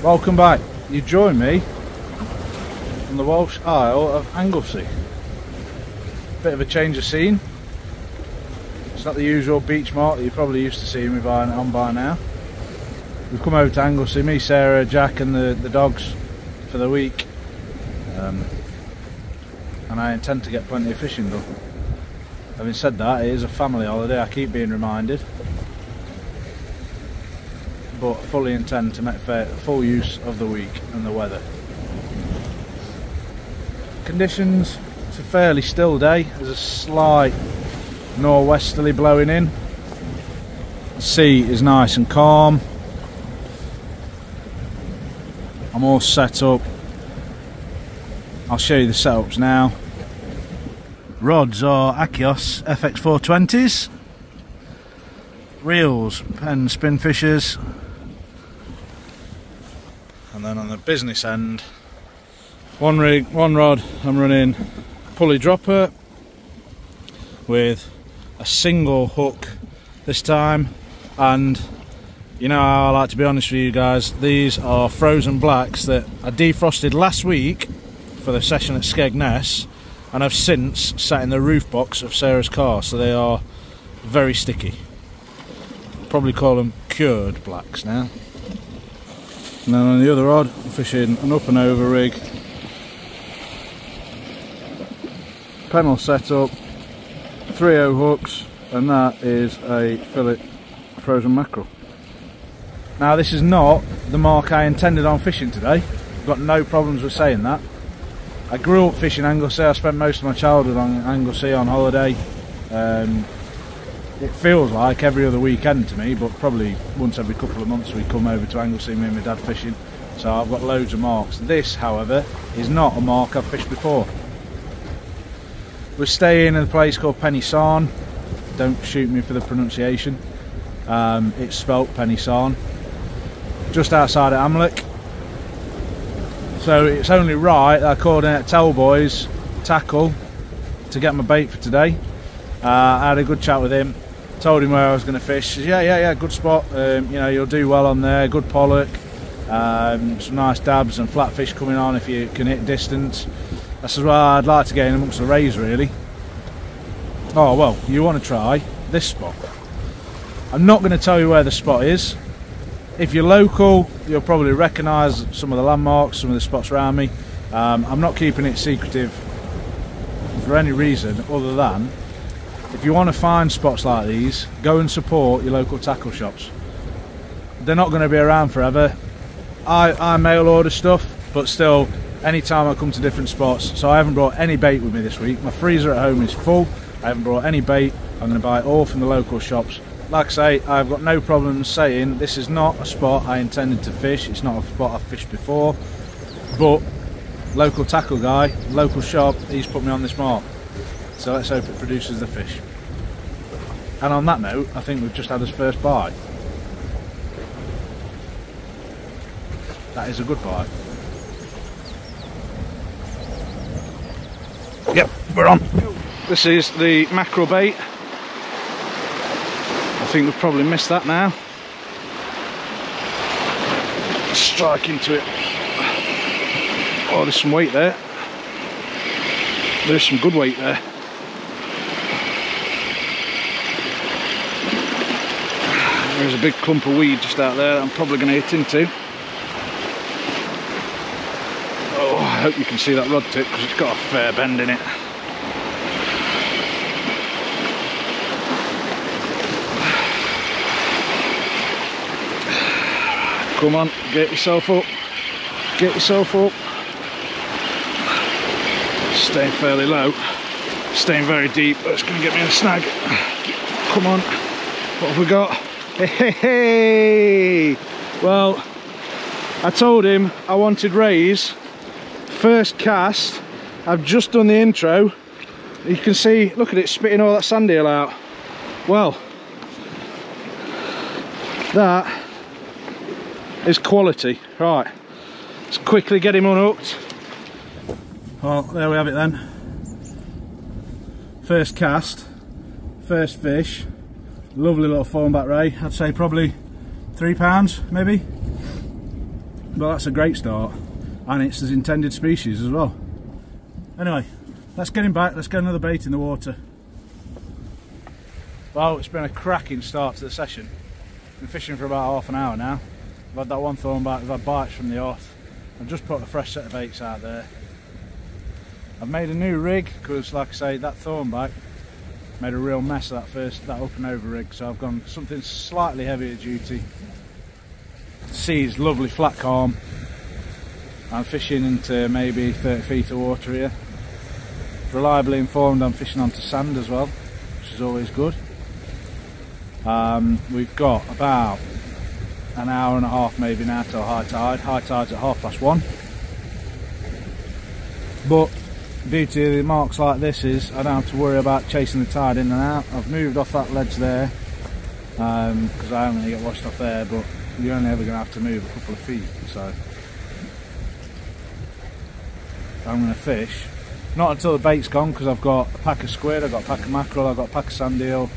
Welcome back. You join me on the Welsh Isle of Anglesey. Bit of a change of scene. It's not the usual beach mark that you're probably used to seeing me on by now. We've come over to Anglesey, me, Sarah, Jack and the dogs for the week. And I intend to get plenty of fishing done. Having said that, it is a family holiday, I keep being reminded. But fully intend to make full use of the week and the weather. Conditions, it's a fairly still day. There's a slight nor'westerly blowing in. The sea is nice and calm. I'm all set up. I'll show you the setups now. Rods are Achios FX420s. Reels, Penn spin fishers. And then on the business end, one rod I'm running pulley dropper with a single hook this time, and you know how I like to be honest with you guys, these are frozen blacks that I defrosted last week for the session at Skegness and have since sat in the roof box of Sarah's car, so they are very sticky. Probably call them cured blacks now. And then on the other rod I'm fishing an up and over rig, panel setup, 3/0 hooks, and that is a fillet frozen mackerel. Now this is not the mark I intended on fishing today. I've got no problems with saying that. I grew up fishing Anglesey. I spent most of my childhood on Anglesey on holiday. It feels like every other weekend to me, but probably once every couple of months we come over to Anglesey, me and my dad fishing. So I've got loads of marks. This, however, is not a mark I've fished before. We're staying in a place called Penny-Sarn. Don't shoot me for the pronunciation. It's spelt Penny-Sarn. Just outside of Amlech. So it's only right that I coordinate Tellboy's tackle to get my bait for today. I had a good chat with him, told him where I was going to fish. He said, yeah, good spot. You know, you'll do well on there. Good pollock, some nice dabs and flatfish coming on if you can hit distance. I said, well, I'd like to get in amongst the rays really. Oh well, you want to try this spot. I'm not going to tell you where the spot is. If you're local, you'll probably recognise some of the landmarks, some of the spots around me. I'm not keeping it secretive for any reason other than if you want to find spots like these, go and support your local tackle shops. They're not going to be around forever. I mail order stuff, but still, anytime I come to different spots. So I haven't brought any bait with me this week. My freezer at home is full. I haven't brought any bait. I'm going to buy it all from the local shops. Like I say, I've got no problem saying this is not a spot I intended to fish. It's not a spot I've fished before, but local tackle guy, local shop, he's put me on this mark. So let's hope it produces the fish. And on that note, I think we've just had his first bite. That is a good bite. Yep, we're on. This is the mackerel bait. I think we've probably missed that now. Strike into it. Oh, there's some weight there. There's some good weight there. There's a big clump of weed just out there that I'm probably going to hit into. Oh, I hope you can see that rod tip because it's got a fair bend in it. Come on, get yourself up. Get yourself up. Staying fairly low. Staying very deep. That's going to get me in a snag. Come on. What have we got? Hey! Well, I told him I wanted rays. First cast. I've just done the intro. You can see, look at it spitting all that sand eel out. Well, that is quality. Right, let's quickly get him unhooked. Well, there we have it then. First cast, first fish. Lovely little foam back ray. I'd say probably £3 maybe. But that's a great start, and it's his intended species as well. Anyway, let's get him back, let's get another bait in the water. Well, it's been a cracking start to the session. Been fishing for about half an hour now. I've had that one thornback, we've had bites from the off. I've just put a fresh set of baits out there. I've made a new rig because, like I say, that thornback made a real mess of that up and over rig, so I've gone something slightly heavier duty. The sea's lovely, flat, calm. I'm fishing into maybe 30 feet of water here. Reliably informed I'm fishing onto sand as well, which is always good. We've got about an hour and a half maybe now till high tide. High tide's at 1:30. But the beauty of the marks like this is I don't have to worry about chasing the tide in and out. I've moved off that ledge there because I am going to get washed off there, but you're only ever going to have to move a couple of feet. So I'm going to fish, not until the bait's gone, because I've got a pack of squid, I've got a pack of mackerel, I've got a pack of sand eel.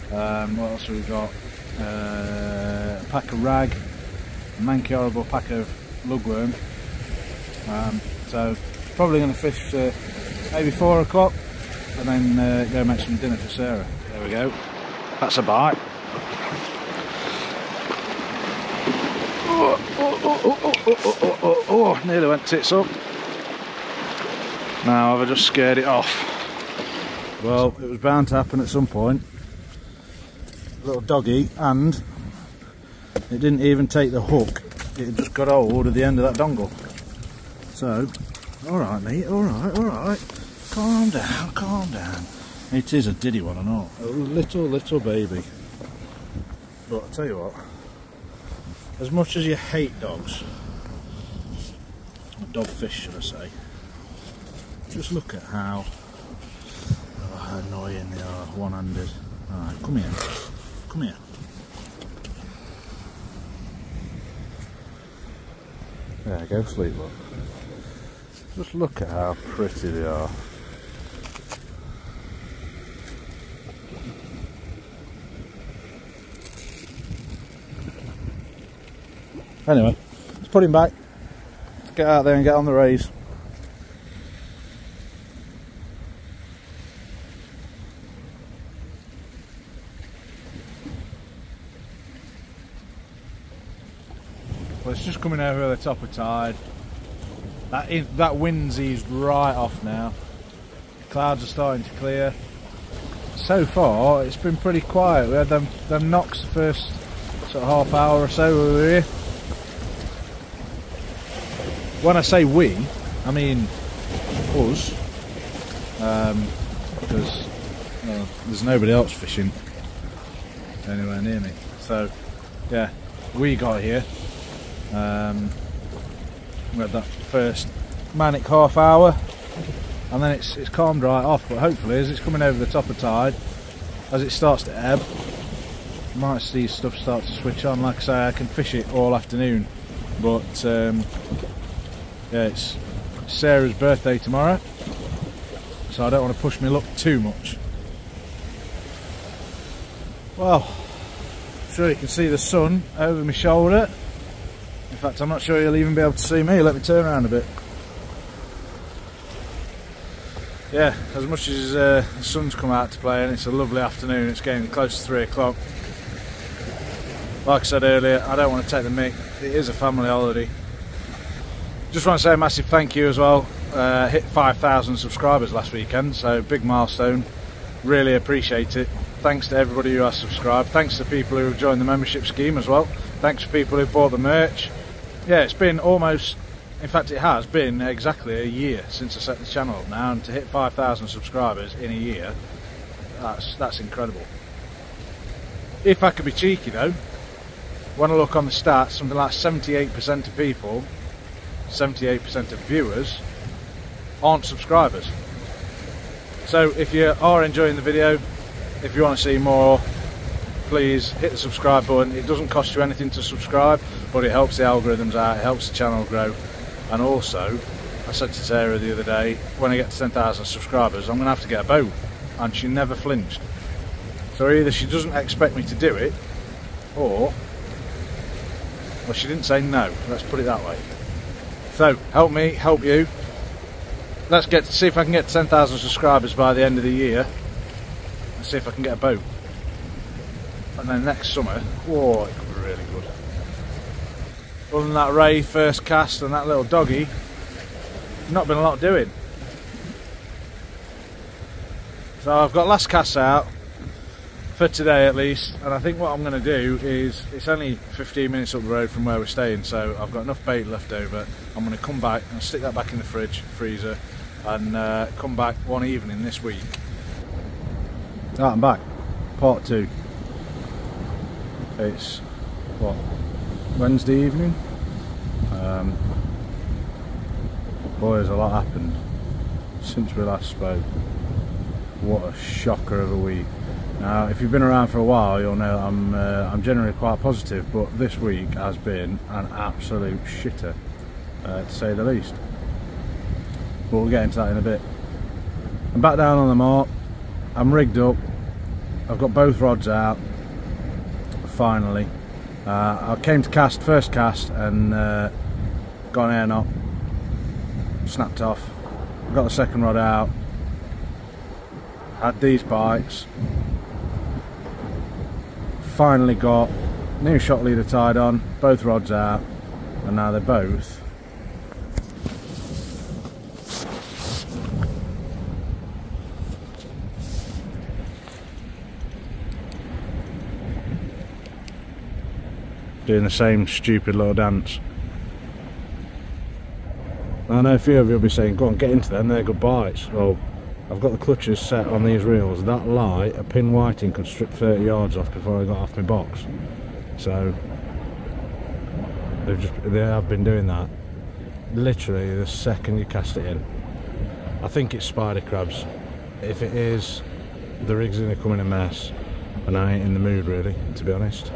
What else have we got? A pack of rag, a manky horrible pack of lugworm. So probably going to fish maybe 4 o'clock and then go make some dinner for Sarah. There we go. That's a bite. Oh, nearly went tits up. Now have I just scared it off? Well, it was bound to happen at some point. Little doggy, and it didn't even take the hook, it just got hold of the end of that dongle. So, alright mate, alright, calm down. It is a diddy one, I know, a little baby. But I tell you what, as much as you hate dogs, or dogfish should I say, just look at how annoying they are one-handed. Alright, come here. Come here. There, go sleep, look. Just look at how pretty they are. Anyway, let's put him back. Let's get out there and get on the raise. Well, it's just coming over the top of tide. That wind's eased right off now. Clouds are starting to clear. So far, it's been pretty quiet. We had them knocks the first sort of half hour or so we were here. When I say we, I mean us, because there's nobody else fishing anywhere near me. So, yeah, we got here. We had that first manic half hour, and then it's calmed right off. But hopefully, as it's coming over the top of tide, as it starts to ebb, you might see stuff start to switch on. Like I say, I can fish it all afternoon, but yeah, it's Sarah's birthday tomorrow, so I don't want to push my luck too much. Well, I'm sure you can see the sun over my shoulder. In fact, I'm not sure you'll even be able to see me. Let me turn around a bit. Yeah, as much as the sun's come out to play and it's a lovely afternoon, it's getting close to 3 o'clock. Like I said earlier, I don't want to take the mick. It is a family holiday. Just want to say a massive thank you as well. Hit 5,000 subscribers last weekend, so big milestone. Really appreciate it. Thanks to everybody who has subscribed. Thanks to people who have joined the membership scheme as well. Thanks to people who bought the merch. Yeah, it's been almost, in fact it has been exactly a year since I set the channel up now, and to hit 5,000 subscribers in a year, that's incredible. If I could be cheeky though, when I look on the stats, something like 78% of people, 78% of viewers aren't subscribers. So if you are enjoying the video, if you want to see more, please hit the subscribe button. It doesn't cost you anything to subscribe, but it helps the algorithms out, it helps the channel grow. And also, I said to Sarah the other day, when I get to 10,000 subscribers, I'm going to have to get a boat. And she never flinched. So either she doesn't expect me to do it, or, well, she didn't say no, let's put it that way. So help me, help you. Let's see if I can get 10,000 subscribers by the end of the year, and see if I can get a boat. And then next summer, whoa, it could be really good. Other than that Ray first cast and that little doggy, not been a lot doing. So I've got last cast out for today at least, and I think what I'm going to do is, it's only 15 minutes up the road from where we're staying, so I've got enough bait left over. I'm going to come back and stick that back in the freezer, and come back one evening this week. Right, I'm back. Part 2. It's what, Wednesday evening? Boy, has a lot happened since we last spoke. What a shocker of a week. Now, if you've been around for a while, you'll know I'm generally quite positive, but this week has been an absolute shitter, to say the least. But we'll get into that in a bit. I'm back down on the mark. I'm rigged up. I've got both rods out. Finally. I came to cast, first cast, and got an air knot. Snapped off. Got the second rod out. Had these bites. Finally got new shock leader tied on, both rods out, and now they're both doing the same stupid little dance. I know a few of you will be saying, go on, get into them, they're good bites. Well, I've got the clutches set on these reels. That light, a pin whiting could strip 30 yards off before I got off my box. So they have been doing that literally the second you cast it in. I think it's spider crabs. If it is, the rig's gonna come in a mess, and I ain't in the mood really, to be honest,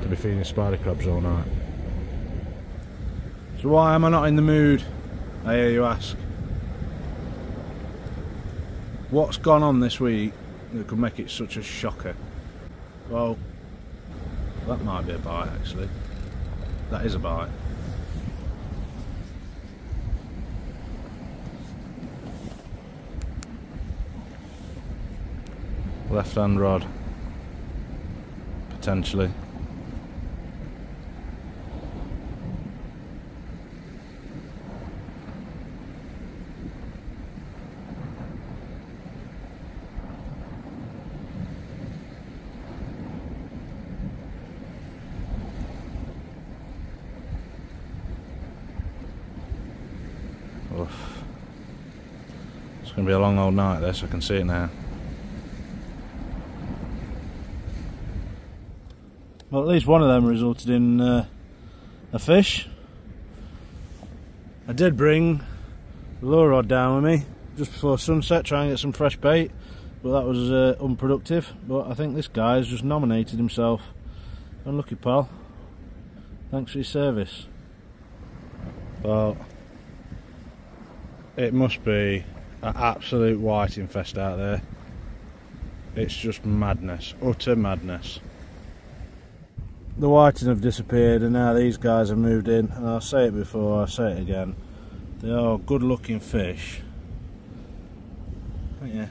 to be feeding spider crabs all night. So why am I not in the mood, I hear you ask? What's gone on this week that could make it such a shocker? Well, that might be a bite actually. That is a bite. Left hand rod, potentially. It's going to be a long old night this, I can see it now. Well, at least one of them resulted in a fish. I did bring the lure rod down with me just before sunset, try and get some fresh bait, but that was unproductive. But I think this guy's just nominated himself. Unlucky pal, thanks for your service. Well, it must be an absolute whiting fest out there. It's just madness, utter madness. The whiting have disappeared and now these guys have moved in, and I'll say it before, I'll say it again. They are good looking fish, yeah,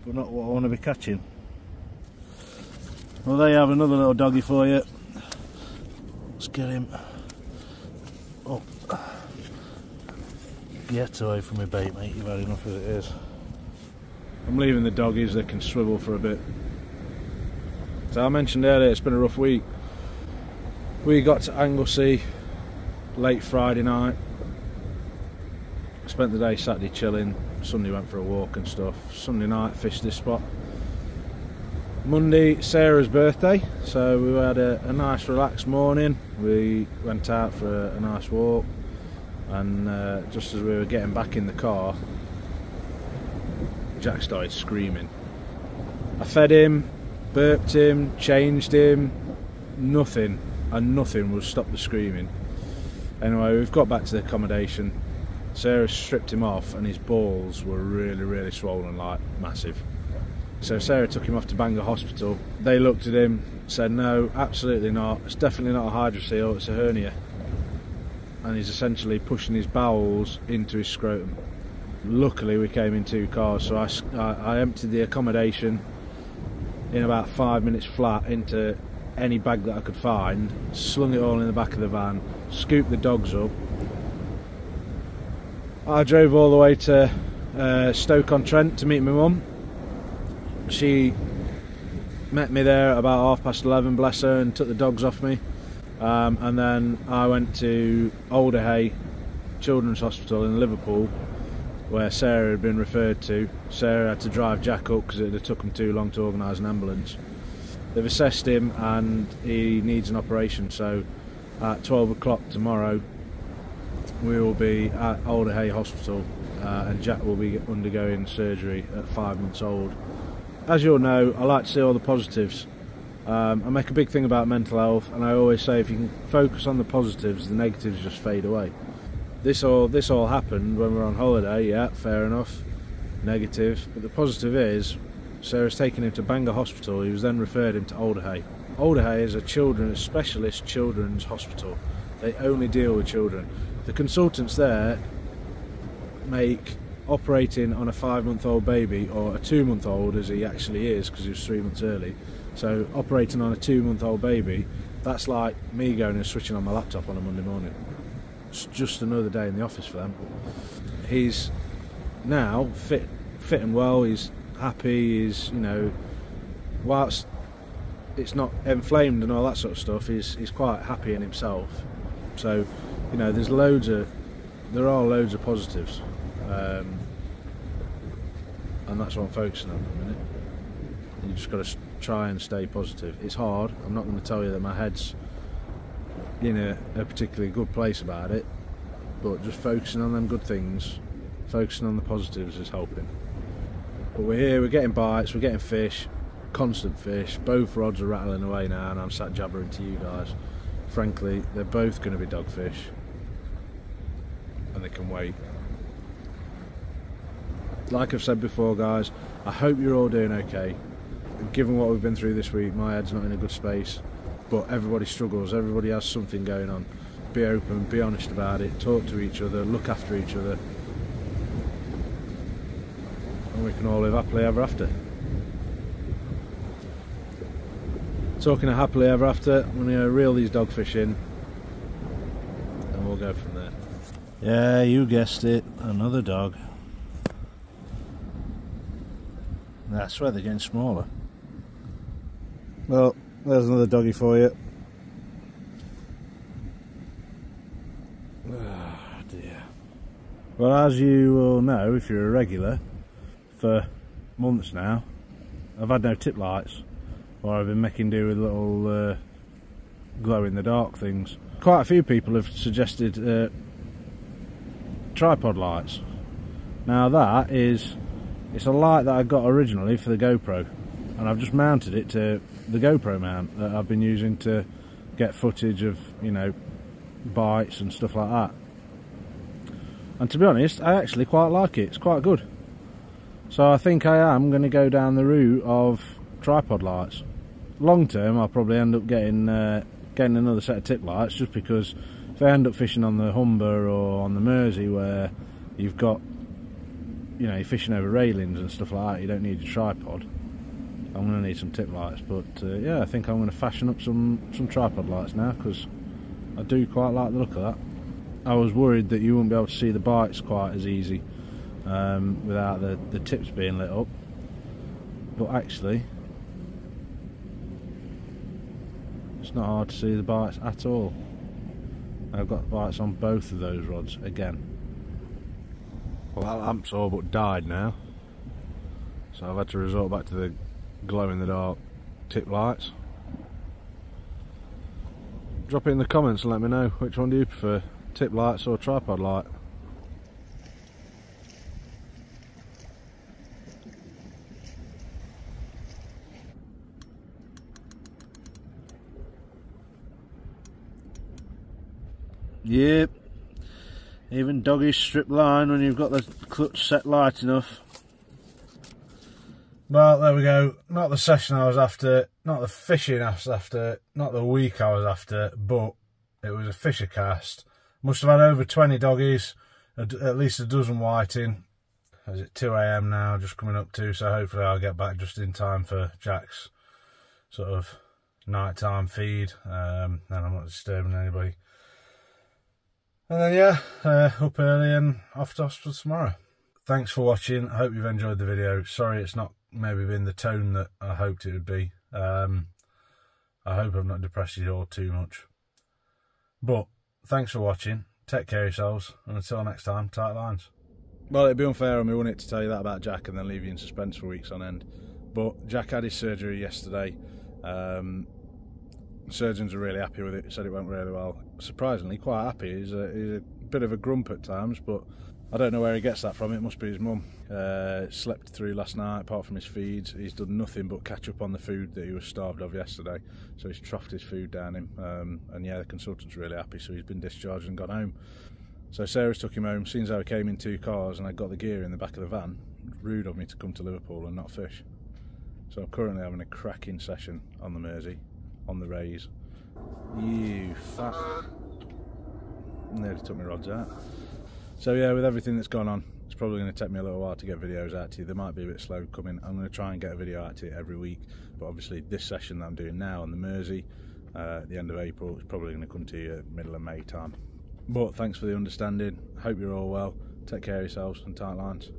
but not what I want to be catching. Well, there you have another little doggy for you. Let's get him. Oh. Get away from my bait, mate, you've had enough as it is. I'm leaving the doggies, they can swivel for a bit. So I mentioned earlier, it's been a rough week. We got to Anglesey late Friday night. Spent the day Saturday chilling, Sunday went for a walk and stuff. Sunday night fished this spot. Monday, Sarah's birthday, so we had a nice relaxed morning. We went out for a nice walk. And just as we were getting back in the car, Jack started screaming. I fed him, burped him, changed him, nothing, and nothing would stop the screaming. Anyway, we've got back to the accommodation. Sarah stripped him off and his balls were really swollen, like massive. So Sarah took him off to Bangor Hospital. They looked at him, said no, absolutely not, it's definitely not a hydrocele, it's a hernia. and he's essentially pushing his bowels into his scrotum. Luckily we came in 2 cars, so I emptied the accommodation in about 5 minutes flat into any bag that I could find, slung it all in the back of the van, scooped the dogs up. I drove all the way to Stoke-on-Trent to meet my mum. She met me there about 11:30, bless her, and took the dogs off me. And then I went to Alderhay Children's Hospital in Liverpool, where Sarah had been referred to. Sarah had to drive Jack up because it had took them too long to organise an ambulance. They've assessed him and he needs an operation, so at 12 o'clock tomorrow we will be at Alderhay Hospital, and Jack will be undergoing surgery at 5 months old. As you'll know, I like to see all the positives. I make a big thing about mental health, and I always say if you can focus on the positives, the negatives just fade away. This all happened when we were on holiday, yeah, fair enough, negative, but the positive is Sarah's taken him to Bangor Hospital. He was then referred him to Alderhay. Alderhay is a specialist children's hospital. They only deal with children. The consultants there make operating on a 5-month-old baby, or a 2-month-old as he actually is because he was 3 months early, so operating on a 2-month-old baby, that's like me going and switching on my laptop on a Monday morning. It's just another day in the office for them. He's now fit and well, he's happy, he's, you know, whilst it's not inflamed and all that sort of stuff, he's quite happy in himself. So, you know, there are loads of positives, and that's what I'm focusing on at the minute. You just got to try and stay positive. It's hard. I'm not going to tell you that my head's in a particularly good place about it, but just focusing on them good things, focusing on the positives is helping. But we're here, we're getting bites, we're getting fish, constant fish. Both rods are rattling away now, and I'm sat jabbering to you guys. Frankly, they're both going to be dogfish, and they can wait. Like I've said before, guys, I hope you're all doing okay. Given what we've been through this week, my head's not in a good space, but everybody struggles, everybody has something going on. Be open, be honest about it, talk to each other, look after each other, and we can all live happily ever after. Talking of happily ever after, I'm going to reel these dogfish in and we'll go from there. Yeah, you guessed it, another dog. I swear they're getting smaller. Well, there's another doggy for you. Oh dear. Well, as you will know if you're a regular, for months now I've had no tip lights, or I've been making do with little glow in the dark things. Quite a few people have suggested tripod lights. Now that is, it's a light that I got originally for the GoPro, and I've just mounted it to the GoPro mount that I've been using to get footage of, you know, bites and stuff like that. And to be honest, I actually quite like it. It's quite good. So I think I am going to go down the route of tripod lights. Long term, I'll probably end up getting another set of tip lights, just because if I end up fishing on the Humber or on the Mersey, where you've got, you know, you're fishing over railings and stuff like that, you don't need a tripod. I'm going to need some tip lights, but yeah, I think I'm going to fashion up some tripod lights now, because I do quite like the look of that. I was worried that you wouldn't be able to see the bites quite as easy without the tips being lit up, but actually it's not hard to see the bites at all. I've got bites on both of those rods again. Well, that lamp's all but died now, so I've had to resort back to the glow in the dark tip lights. Drop it in the comments and let me know, which one do you prefer, tip lights or tripod light? Yep, even doggies strip line when you've got the clutch set light enough. Well, there we go. Not the session I was after, not the fishing I was after, not the week I was after, but it was a fisher cast, Must have had over 20 doggies, at least a dozen whiting. Is it 2 AM now, just coming up to, so hopefully I'll get back just in time for Jack's sort of nighttime feed. Then I'm not disturbing anybody. And then yeah, up early and off to hospital tomorrow. Thanks for watching. I hope you've enjoyed the video. Sorry it's not maybe been the tone that I hoped it would be. I hope I've not depressed you all too much. But thanks for watching. Take care of yourselves, and until next time, tight lines. Well, it'd be unfair on me, wouldn't it, to tell you that about Jack and then leave you in suspense for weeks on end. But Jack had his surgery yesterday. Surgeons are really happy with it, said it went really well. Surprisingly, quite happy. He's a bit of a grump at times, but I don't know where he gets that from. It must be his mum. Slept through last night, apart from his feeds. He's done nothing but catch up on the food that he was starved of yesterday. So he's troughed his food down him. And yeah, the consultant's really happy, so he's been discharged and gone home. So Sarah's took him home. Seeing as how I came in 2 cars and I got the gear in the back of the van, rude of me to come to Liverpool and not fish. So I'm currently having a cracking session on the Mersey, on the rays. You fat. Nearly took my rods out. So yeah, with everything that's gone on, it's probably going to take me a little while to get videos out to you. They might be a bit slow coming. I'm going to try and get a video out to you every week, but obviously this session that I'm doing now on the Mersey at the end of April is probably going to come to you middle of May time. But thanks for the understanding. Hope you're all well. Take care of yourselves and tight lines.